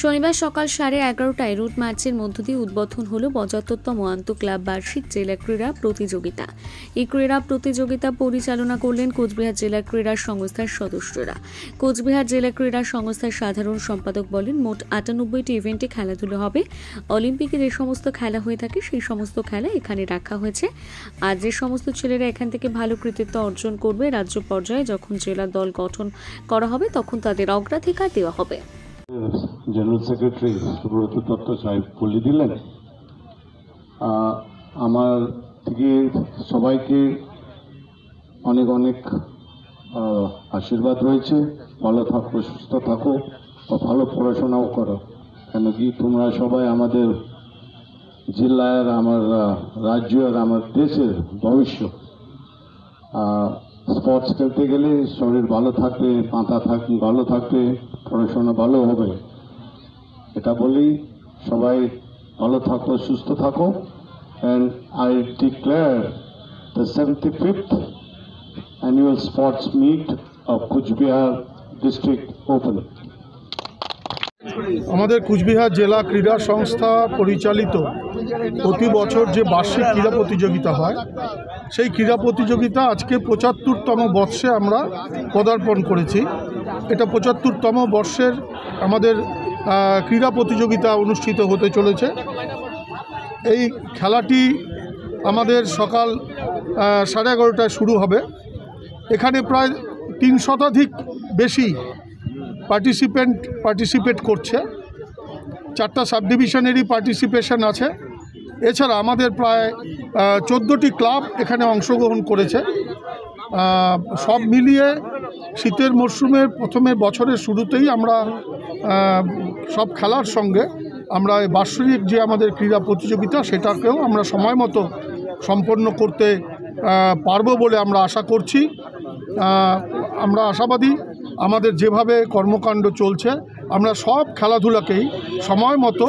শনিবার সকাল 11:30টায় রুট ম্যাচের মধ্য দিয়ে উদ্বোধন হলো ৭৫তম আন্তঃক্লাব বার্ষিক জেলা ক্রীড়া প্রতিযোগিতা। এই ক্রীড়া প্রতিযোগিতা পরিচালনা করলেন কোচবিহার জেলা ক্রীড়া সংস্থার সদস্যরা। কোচবিহার জেলা ক্রীড়া সংস্থার সাধারণ সম্পাদক বলেন, মোট ৯৮টি ইভেন্টে খেলাধুলো হবে। অলিম্পিকে যে সমস্ত খেলা হয়ে থাকে সেই সমস্ত খেলা এখানে রাখা হয়েছে। আর যে সমস্ত ছেলেরা এখান থেকে ভালো কৃতিত্ব অর্জন করবে, রাজ্য পর্যায়ে যখন জেলা দল গঠন করা হবে তখন তাদের অগ্রাধিকার দেওয়া হবে। জেনারেল সেক্রেটারি সুব্রত দত্ত সাহেব বলে দিলেন। আমার থেকে সবাইকে অনেক অনেক আশীর্বাদ রয়েছে। ভালো থাকো, সুস্থ থাকো, ভালো পড়াশোনাও করো। কেন কি তোমরা সবাই আমাদের জেলার, আমার রাজ্যের, আমার দেশের ভবিষ্যৎ। স্পোর্টস খেলতে গেলে শরীর ভালো থাকবে, মাথা ভালো থাকবে, পড়াশোনা ভালো হবে। এটা বলি সবাই ভালো থাকো, সুস্থ থাকো। And I declare the 75th annual sports meet of Cooch Behar district open. আমাদের কুচবিহার জেলা ক্রীড়া সংস্থা পরিচালিত প্রতি বছর যে বার্ষিক ক্রীড়া প্রতিযোগিতা হয়, সেই ক্রীড়া প্রতিযোগিতা আজকে ৭৫তম বর্ষে আমরা পদার্পণ করেছি। এটা ৭৫তম বর্ষের আমাদের ক্রীড়া প্রতিযোগিতা অনুষ্ঠিত হতে চলেছে। এই খেলাটি আমাদের সকাল 11:30টায় শুরু হবে। এখানে প্রায় ৩ শতাধিক বেশি পার্টিসিপেট করছে। 4টা সাব ডিভিশনেরই পার্টিসিপেশন আছে। এছাড়া আমাদের প্রায় 14টি ক্লাব এখানে অংশগ্রহণ করেছে। সব মিলিয়ে শীতের মরশুমের প্রথমে বছরের শুরুতেই আমরা সব খেলার সঙ্গে আমরা বার্ষিক যে আমাদের ক্রীড়া প্রতিযোগিতা সেটাকেও আমরা সময় মতো সম্পন্ন করতে পারবো বলে আমরা আশা করছি। আমরা আশাবাদী আমাদের যেভাবে কর্মকাণ্ড চলছে আমরা সব খেলাধুলাকেই সময় মতো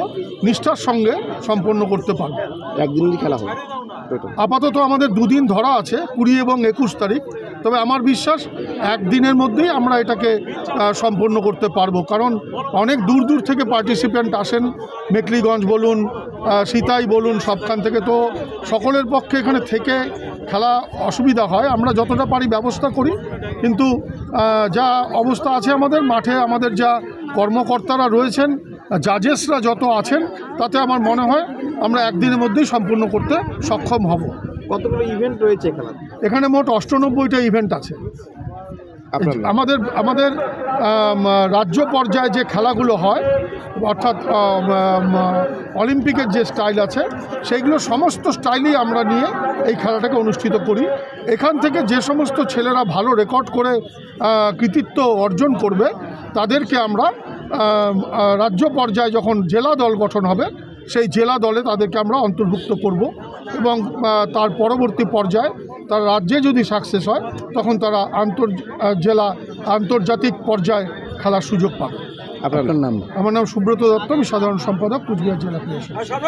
নিষ্ঠার সঙ্গে সম্পন্ন করতে পারব। একদিনই খেলা হবে আপাতত আমাদের 2 দিন ধরা আছে, 20 এবং 21 তারিখ। তবে আমার বিশ্বাস একদিনের মধ্যেই আমরা এটাকে সম্পন্ন করতে পারবো, কারণ অনেক দূর দূর থেকে পার্টিসিপেন্ট আসেন। মেকলিগঞ্জ বলুন, সিতাই বলুন, সবখান থেকে। তো সকলের পক্ষে এখানে থেকে খেলা অসুবিধা হয়। আমরা যতটা পারি ব্যবস্থা করি, কিন্তু যা অবস্থা আছে আমাদের মাঠে, আমাদের যা কর্মকর্তারা রয়েছেন, জাজেসরা যত আছেন, তাতে আমার মনে হয় আমরা একদিনের মধ্যেই সম্পূর্ণ করতে সক্ষম হব। কতগুলো ইভেন্ট রয়েছে এখানে? মোট ৯৮টা ইভেন্ট আছে। আমাদের রাজ্য পর্যায়ে যে খেলাগুলো হয়, অর্থাৎ অলিম্পিকের যে স্টাইল আছে, সেইগুলো সমস্ত স্টাইলই আমরা নিয়ে এই খেলাটাকে অনুষ্ঠিত করি। এখান থেকে যে সমস্ত ছেলেরা ভালো রেকর্ড করে কৃতিত্ব অর্জন করবে, তাদেরকে আমরা রাজ্য পর্যায়ে যখন জেলা দল গঠন হবে, সেই জেলা দলে তাদেরকে আমরা অন্তর্ভুক্ত করব এবং তার পরবর্তী পর্যায়ে তার রাজ্যে যদি সাকসেস হয় তখন তারা আন্তর্জাতিক পর্যায়ে খেলার সুযোগ পাবে। আপনার নাম? আমার নাম সুব্রত দত্ত, আমি সাধারণ সম্পাদক, কুচবিহার জেলা ক্রীড়া সংস্থা।